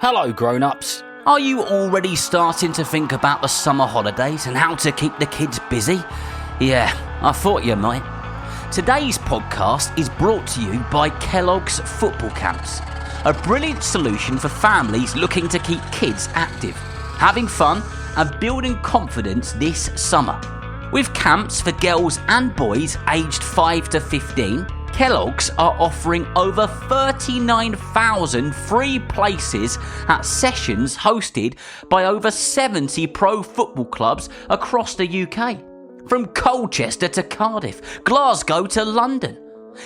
Hello grown-ups. Are you already starting to think about the summer holidays and how to keep the kids busy? Yeah, I thought you might. Today's podcast is brought to you by Kellogg's Football Camps, a brilliant solution for families looking to keep kids active, having fun and building confidence this summer. With camps for girls and boys aged 5 to 15, Kellogg's are offering over 39,000 free places at sessions hosted by over 70 pro football clubs across the UK. From Colchester to Cardiff, Glasgow to London.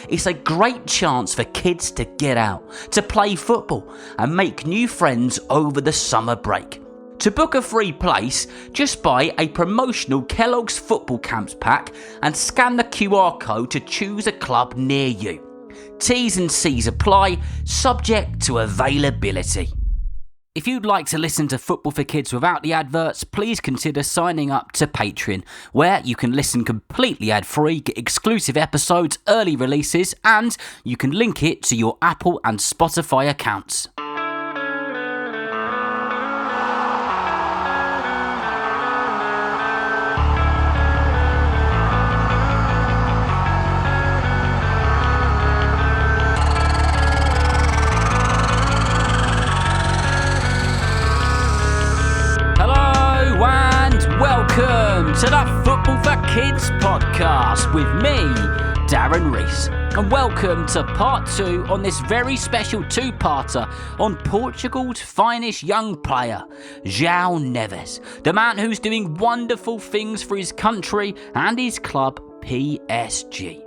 It's a great chance for kids to get out, to play football and make new friends over the summer break. To book a free place, just buy a promotional Kellogg's Football Camps pack and scan the QR code to choose a club near you. T's and C's apply, subject to availability. If you'd like to listen to Football for Kids without the adverts, please consider signing up to Patreon, where you can listen completely ad-free, get exclusive episodes, early releases, and you can link it to your Apple and Spotify accounts. Welcome to the Football for Kids podcast with me, Darren Rees, and welcome to part 2 on this very special two-parter on Portugal's finest young player, João Neves, the man who's doing wonderful things for his country and his club, PSG.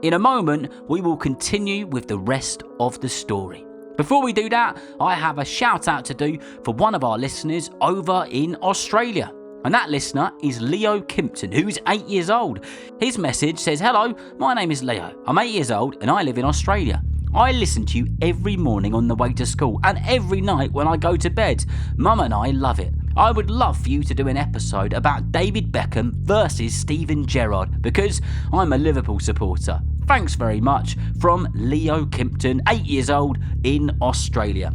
In a moment, we will continue with the rest of the story. Before we do that, I have a shout out to do for one of our listeners over in Australia. And that listener is Leo Kimpton, who's 8 years old. His message says, "Hello, my name is Leo. I'm 8 years old and I live in Australia. I listen to you every morning on the way to school and every night when I go to bed. Mum and I love it. I would love for you to do an episode about David Beckham versus Steven Gerrard because I'm a Liverpool supporter. Thanks very much," from Leo Kimpton, 8 years old in Australia.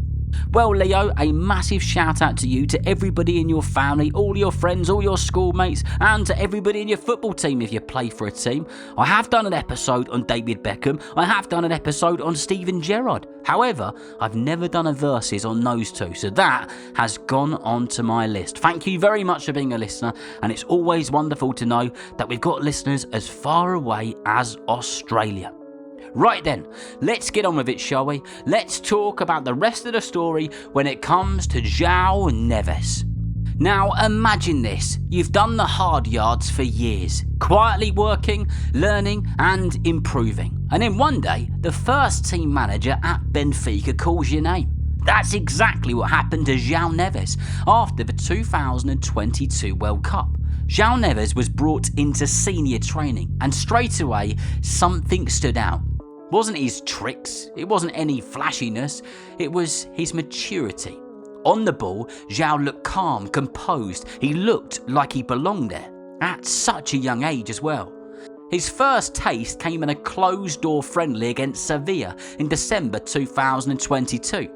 Well, Leo, a massive shout out to you, to everybody in your family, all your friends, all your schoolmates, and to everybody in your football team if you play for a team. I have done an episode on David Beckham. I have done an episode on Steven Gerrard. However, I've never done a versus on those two, so that has gone onto my list. Thank you very much for being a listener, and it's always wonderful to know that we've got listeners as far away as Australia. Right then, let's get on with it, shall we? Let's talk about the rest of the story when it comes to João Neves. Now imagine this, you've done the hard yards for years, quietly working, learning and improving. And then one day, the first team manager at Benfica calls your name. That's exactly what happened to João Neves after the 2022 World Cup. João Neves was brought into senior training and straight away something stood out. It wasn't his tricks, it wasn't any flashiness, it was his maturity. On the ball, João looked calm, composed, he looked like he belonged there, at such a young age as well. His first taste came in a closed-door friendly against Tavira in December 2022.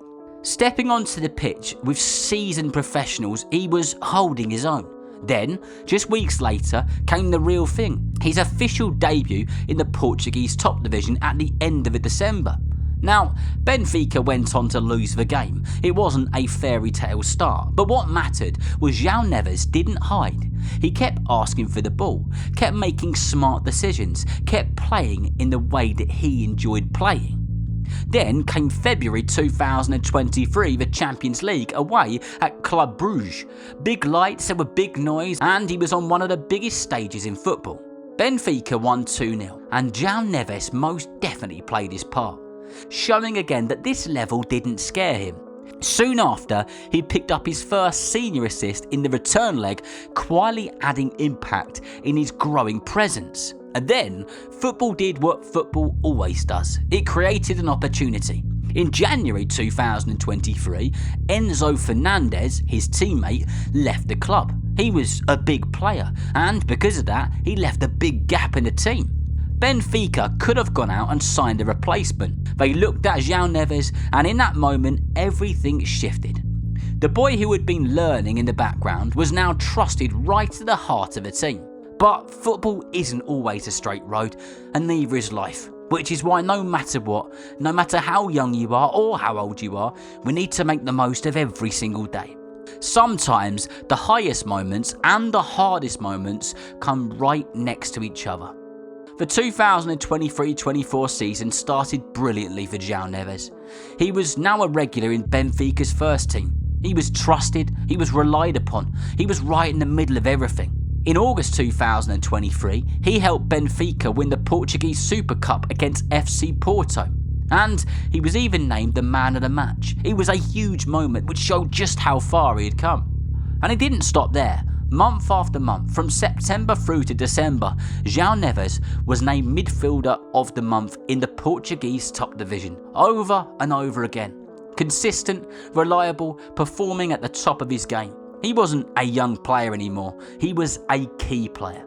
Stepping onto the pitch with seasoned professionals, he was holding his own. Then, just weeks later, came the real thing, his official debut in the Portuguese top division at the end of December. Now, Benfica went on to lose the game. It wasn't a fairy tale start, but what mattered was João Neves didn't hide. He kept asking for the ball, kept making smart decisions, kept playing in the way that he enjoyed playing. Then came February 2023, the Champions League away at Club Brugge. Big lights, there were big noise, and he was on one of the biggest stages in football. Benfica won 2-0, and João Neves most definitely played his part, showing again that this level didn't scare him. Soon after, he picked up his first senior assist in the return leg, quietly adding impact in his growing presence. And then, football did what football always does. It created an opportunity. In January 2023, Enzo Fernandez, his teammate, left the club. He was a big player, and because of that, he left a big gap in the team. Benfica could have gone out and signed a replacement. They looked at João Neves, and in that moment, everything shifted. The boy who had been learning in the background was now trusted right to the heart of the team. But football isn't always a straight road, and neither is life. Which is why no matter what, no matter how young you are or how old you are, we need to make the most of every single day. Sometimes the highest moments and the hardest moments come right next to each other. The 2023-24 season started brilliantly for João Neves. He was now a regular in Benfica's first team. He was trusted, he was relied upon, he was right in the middle of everything. In August 2023, he helped Benfica win the Portuguese Super Cup against FC Porto. And he was even named the man of the match. It was a huge moment which showed just how far he had come. And it didn't stop there. Month after month, from September through to December, João Neves was named midfielder of the month in the Portuguese top division, over and over again. Consistent, reliable, performing at the top of his game. He wasn't a young player anymore, he was a key player.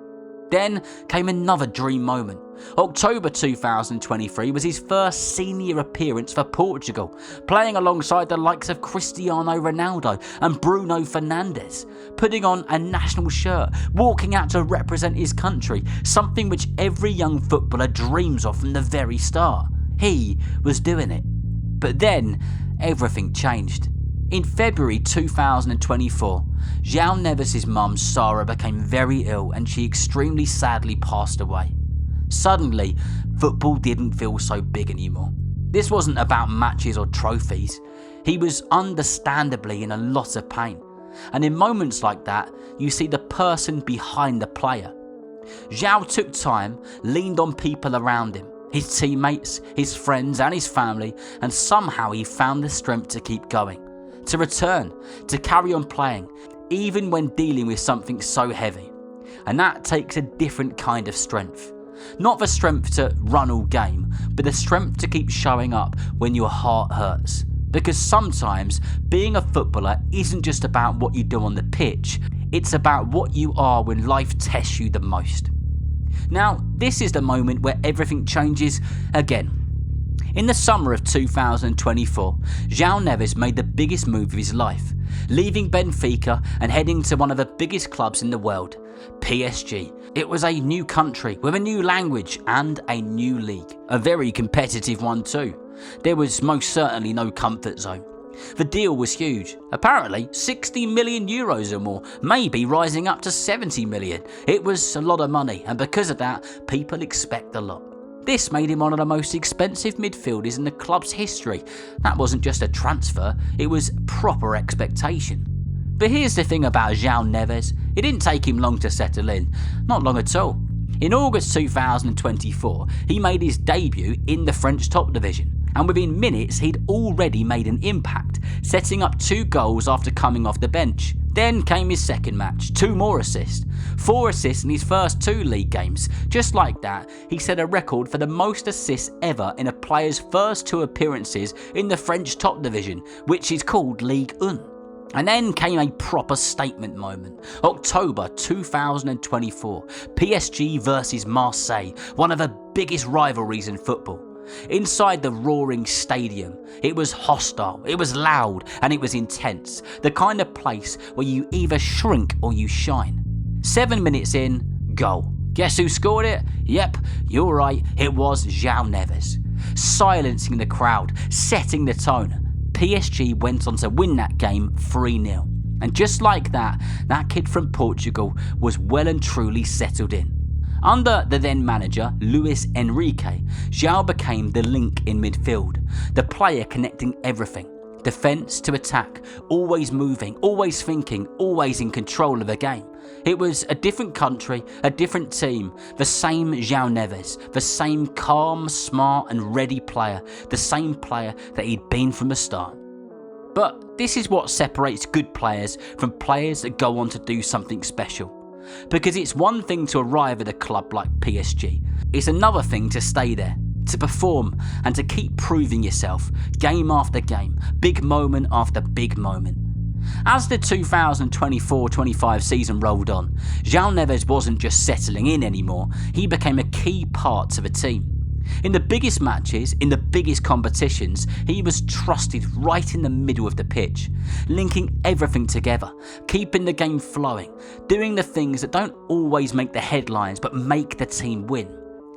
Then came another dream moment. October 2023 was his first senior appearance for Portugal, playing alongside the likes of Cristiano Ronaldo and Bruno Fernandes, putting on a national shirt, walking out to represent his country, something which every young footballer dreams of from the very start. He was doing it. But then, everything changed. In February 2024, João Neves' mum Sarah became very ill and she extremely sadly passed away. Suddenly, football didn't feel so big anymore. This wasn't about matches or trophies. He was understandably in a lot of pain. And in moments like that, you see the person behind the player. João took time, leaned on people around him, his teammates, his friends and his family, and somehow he found the strength to keep going. To return, to carry on playing, even when dealing with something so heavy. And that takes a different kind of strength. Not the strength to run all game, but the strength to keep showing up when your heart hurts. Because sometimes being a footballer isn't just about what you do on the pitch, it's about what you are when life tests you the most. Now, this is the moment where everything changes again. In the summer of 2024, João Neves made the biggest move of his life, leaving Benfica and heading to one of the biggest clubs in the world, PSG. It was a new country with a new language and a new league, a very competitive one too. There was most certainly no comfort zone. The deal was huge, apparently 60 million euros or more, maybe rising up to 70 million. It was a lot of money, and because of that, people expect a lot. This made him one of the most expensive midfielders in the club's history. That wasn't just a transfer, it was proper expectation. But here's the thing about João Neves, it didn't take him long to settle in, not long at all. In August 2024, he made his debut in the French top division, and within minutes he'd already made an impact, setting up 2 goals after coming off the bench. Then came his second match, 2 more assists, 4 assists in his first 2 league games. Just like that, he set a record for the most assists ever in a player's first 2 appearances in the French top division, which is called Ligue 1. And then came a proper statement moment. October 2024, PSG versus Marseille, one of the biggest rivalries in football. Inside the roaring stadium, it was hostile, it was loud, and it was intense. The kind of place where you either shrink or you shine. 7 minutes in, goal. Guess who scored it? Yep, you're right, it was João Neves. Silencing the crowd, setting the tone. PSG went on to win that game 3-0. And just like that kid from Portugal was well and truly settled in. Under the then manager, Luis Enrique, João became the link in midfield, the player connecting everything, defence to attack, always moving, always thinking, always in control of the game. It was a different country, a different team, the same João Neves, the same calm, smart and ready player, the same player that he'd been from the start. But this is what separates good players from players that go on to do something special. Because it's one thing to arrive at a club like PSG, it's another thing to stay there, to perform and to keep proving yourself, game after game, big moment after big moment. As the 2024-25 season rolled on, João Neves wasn't just settling in anymore, he became a key part of a team. In the biggest matches, in the biggest competitions, he was trusted right in the middle of the pitch, linking everything together, keeping the game flowing, doing the things that don't always make the headlines but make the team win.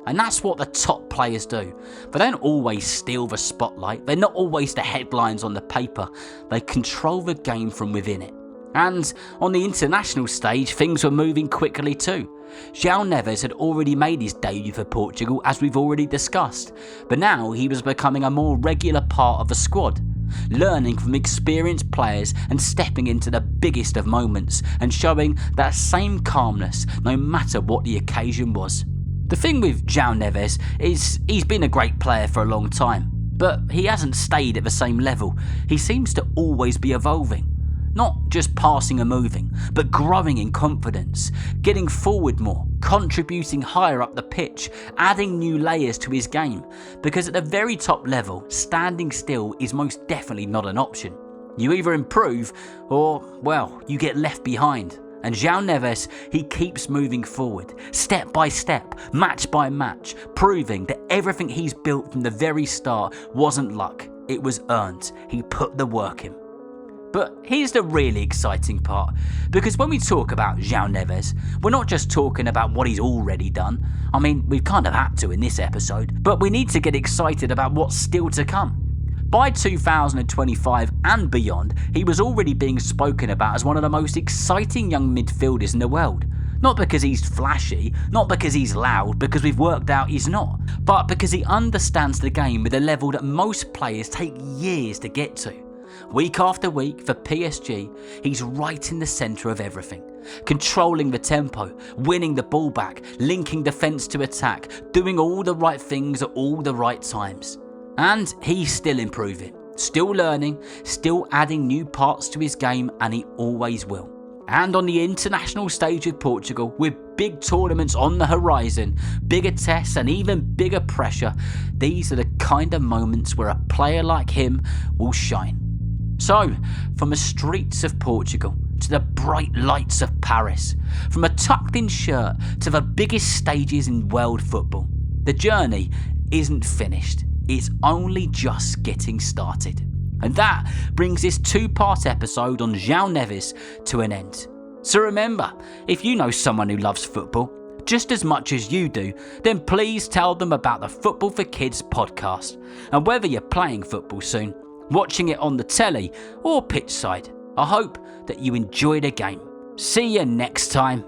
And that's what the top players do. They don't always steal the spotlight, they're not always the headlines on the paper, they control the game from within it. And on the international stage, things were moving quickly too. João Neves had already made his debut for Portugal, as we've already discussed, but now he was becoming a more regular part of the squad, learning from experienced players and stepping into the biggest of moments and showing that same calmness no matter what the occasion was. The thing with João Neves is he's been a great player for a long time, but he hasn't stayed at the same level. He seems to always be evolving. Not just passing and moving, but growing in confidence, getting forward more, contributing higher up the pitch, adding new layers to his game, because at the very top level, standing still is most definitely not an option. You either improve or, well, you get left behind. And João Neves, he keeps moving forward, step by step, match by match, proving that everything he's built from the very start wasn't luck, it was earned. He put the work in. But here's the really exciting part, because when we talk about João Neves, we're not just talking about what he's already done. I mean, we've kind of had to in this episode, but we need to get excited about what's still to come. By 2025 and beyond, he was already being spoken about as one of the most exciting young midfielders in the world. Not because he's flashy, not because he's loud, because we've worked out he's not, but because he understands the game with a level that most players take years to get to. Week after week for PSG, he's right in the centre of everything. Controlling the tempo, winning the ball back, linking defence to attack, doing all the right things at all the right times. And he's still improving, still learning, still adding new parts to his game, and he always will. And on the international stage of Portugal, with big tournaments on the horizon, bigger tests and even bigger pressure, these are the kind of moments where a player like him will shine. So, from the streets of Portugal to the bright lights of Paris, from a tucked-in shirt to the biggest stages in world football, the journey isn't finished. It's only just getting started. And that brings this two-part episode on João Neves to an end. So remember, if you know someone who loves football just as much as you do, then please tell them about the Football for Kids podcast. And whether you're playing football soon, watching it on the telly or pitch side, I hope that you enjoy the game. See you next time.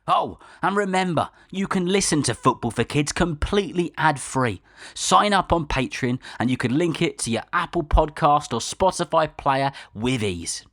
Oh, and remember, you can listen to Football for Kids completely ad-free. Sign up on Patreon and you can link it to your Apple Podcast or Spotify player with ease.